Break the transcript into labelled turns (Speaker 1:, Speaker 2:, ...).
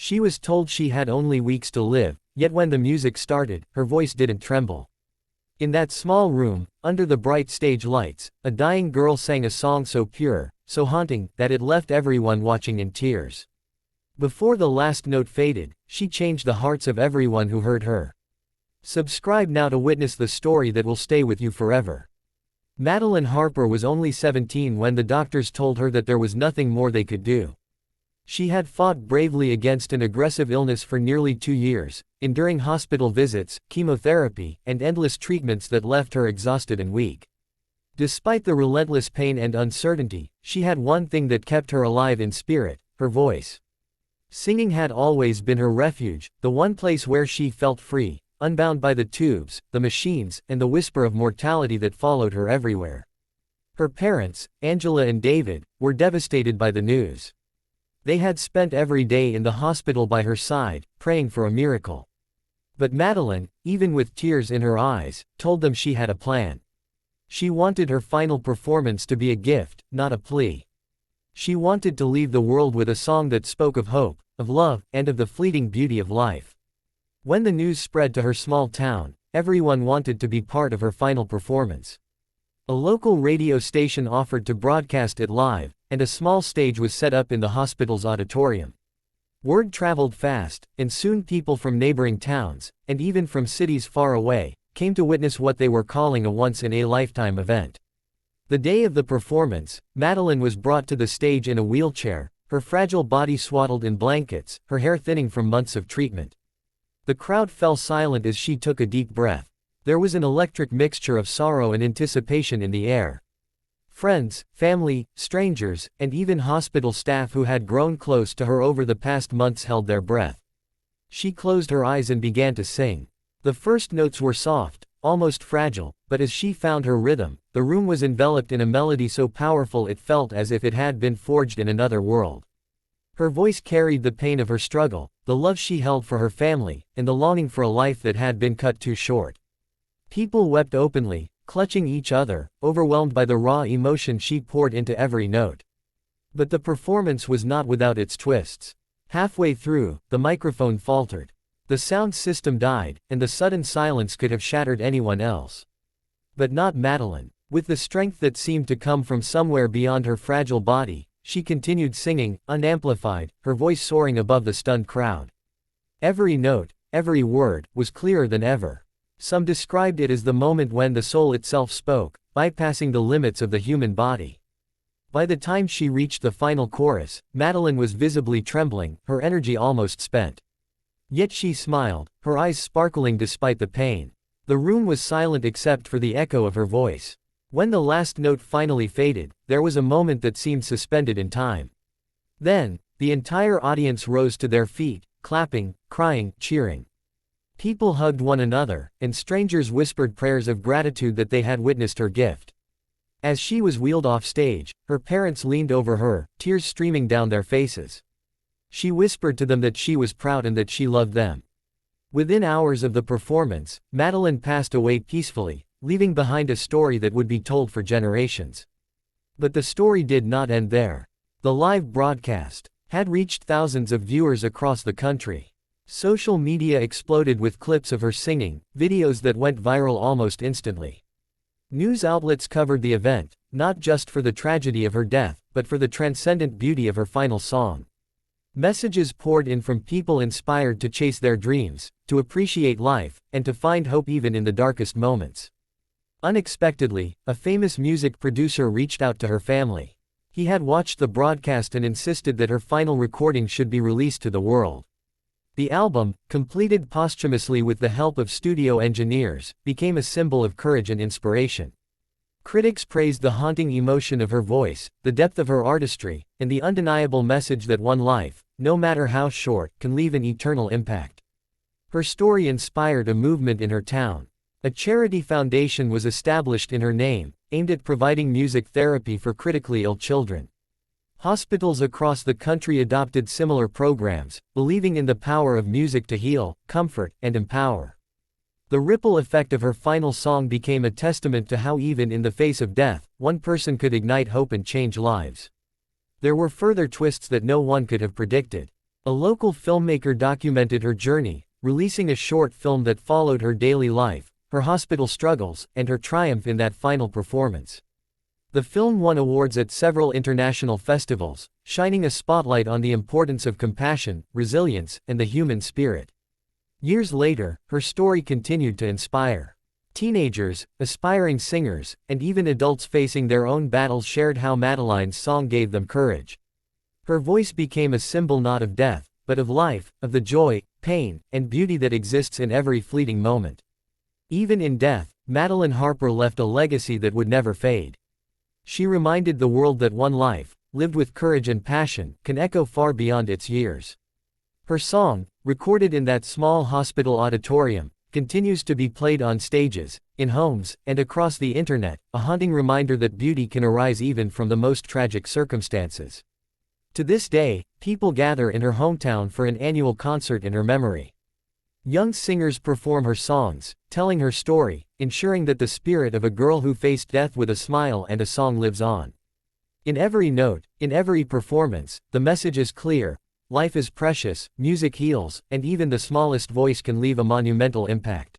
Speaker 1: She was told she had only weeks to live, yet when the music started, her voice didn't tremble. In that small room, under the bright stage lights, a dying girl sang a song so pure, so haunting, that it left everyone watching in tears. Before the last note faded, she changed the hearts of everyone who heard her. Subscribe now to witness the story that will stay with you forever. Madeline Harper was only 17 when the doctors told her that there was nothing more they could do. She had fought bravely against an aggressive illness for nearly 2 years, enduring hospital visits, chemotherapy, and endless treatments that left her exhausted and weak. Despite the relentless pain and uncertainty, she had one thing that kept her alive in spirit: her voice. Singing had always been her refuge, the one place where she felt free, unbound by the tubes, the machines, and the whisper of mortality that followed her everywhere. Her parents, Angela and David, were devastated by the news. They had spent every day in the hospital by her side, praying for a miracle. But Madeline, even with tears in her eyes, told them she had a plan. She wanted her final performance to be a gift, not a plea. She wanted to leave the world with a song that spoke of hope, of love, and of the fleeting beauty of life. When the news spread to her small town, everyone wanted to be part of her final performance. A local radio station offered to broadcast it live, and a small stage was set up in the hospital's auditorium. Word traveled fast, and soon people from neighboring towns, and even from cities far away, came to witness what they were calling a once-in-a-lifetime event. The day of the performance, Madeline was brought to the stage in a wheelchair, her fragile body swaddled in blankets, her hair thinning from months of treatment. The crowd fell silent as she took a deep breath. There was an electric mixture of sorrow and anticipation in the air. Friends, family, strangers, and even hospital staff who had grown close to her over the past months held their breath. She closed her eyes and began to sing. The first notes were soft, almost fragile, but as she found her rhythm, the room was enveloped in a melody so powerful it felt as if it had been forged in another world. Her voice carried the pain of her struggle, the love she held for her family, and the longing for a life that had been cut too short. People wept openly, clutching each other, overwhelmed by the raw emotion she poured into every note. But the performance was not without its twists. Halfway through, the microphone faltered. The sound system died, and the sudden silence could have shattered anyone else. But not Madeline. With the strength that seemed to come from somewhere beyond her fragile body, she continued singing, unamplified, her voice soaring above the stunned crowd. Every note, every word, was clearer than ever. Some described it as the moment when the soul itself spoke, bypassing the limits of the human body. By the time she reached the final chorus, Madeline was visibly trembling, her energy almost spent. Yet she smiled, her eyes sparkling despite the pain. The room was silent except for the echo of her voice. When the last note finally faded, there was a moment that seemed suspended in time. Then, the entire audience rose to their feet, clapping, crying, cheering. People hugged one another, and strangers whispered prayers of gratitude that they had witnessed her gift. As she was wheeled off stage, her parents leaned over her, tears streaming down their faces. She whispered to them that she was proud and that she loved them. Within hours of the performance, Madeline passed away peacefully, leaving behind a story that would be told for generations. But the story did not end there. The live broadcast had reached thousands of viewers across the country. Social media exploded with clips of her singing, videos that went viral almost instantly. News outlets covered the event, not just for the tragedy of her death, but for the transcendent beauty of her final song. Messages poured in from people inspired to chase their dreams, to appreciate life, and to find hope even in the darkest moments. Unexpectedly, a famous music producer reached out to her family. He had watched the broadcast and insisted that her final recording should be released to the world. The album, completed posthumously with the help of studio engineers, became a symbol of courage and inspiration. Critics praised the haunting emotion of her voice, the depth of her artistry, and the undeniable message that one life, no matter how short, can leave an eternal impact. Her story inspired a movement in her town. A charity foundation was established in her name, aimed at providing music therapy for critically ill children. Hospitals across the country adopted similar programs, believing in the power of music to heal, comfort, and empower. The ripple effect of her final song became a testament to how even in the face of death, one person could ignite hope and change lives. There were further twists that no one could have predicted. A local filmmaker documented her journey, releasing a short film that followed her daily life, her hospital struggles, and her triumph in that final performance. The film won awards at several international festivals, shining a spotlight on the importance of compassion, resilience, and the human spirit. Years later, her story continued to inspire. Teenagers, aspiring singers, and even adults facing their own battles shared how Madeline's song gave them courage. Her voice became a symbol not of death, but of life, of the joy, pain, and beauty that exists in every fleeting moment. Even in death, Madeline Harper left a legacy that would never fade. She reminded the world that one life, lived with courage and passion, can echo far beyond its years. Her song, recorded in that small hospital auditorium, continues to be played on stages, in homes, and across the internet, a haunting reminder that beauty can arise even from the most tragic circumstances. To this day, people gather in her hometown for an annual concert in her memory. Young singers perform her songs, telling her story, ensuring that the spirit of a girl who faced death with a smile and a song lives on. In every note, in every performance, the message is clear: life is precious, music heals, and even the smallest voice can leave a monumental impact.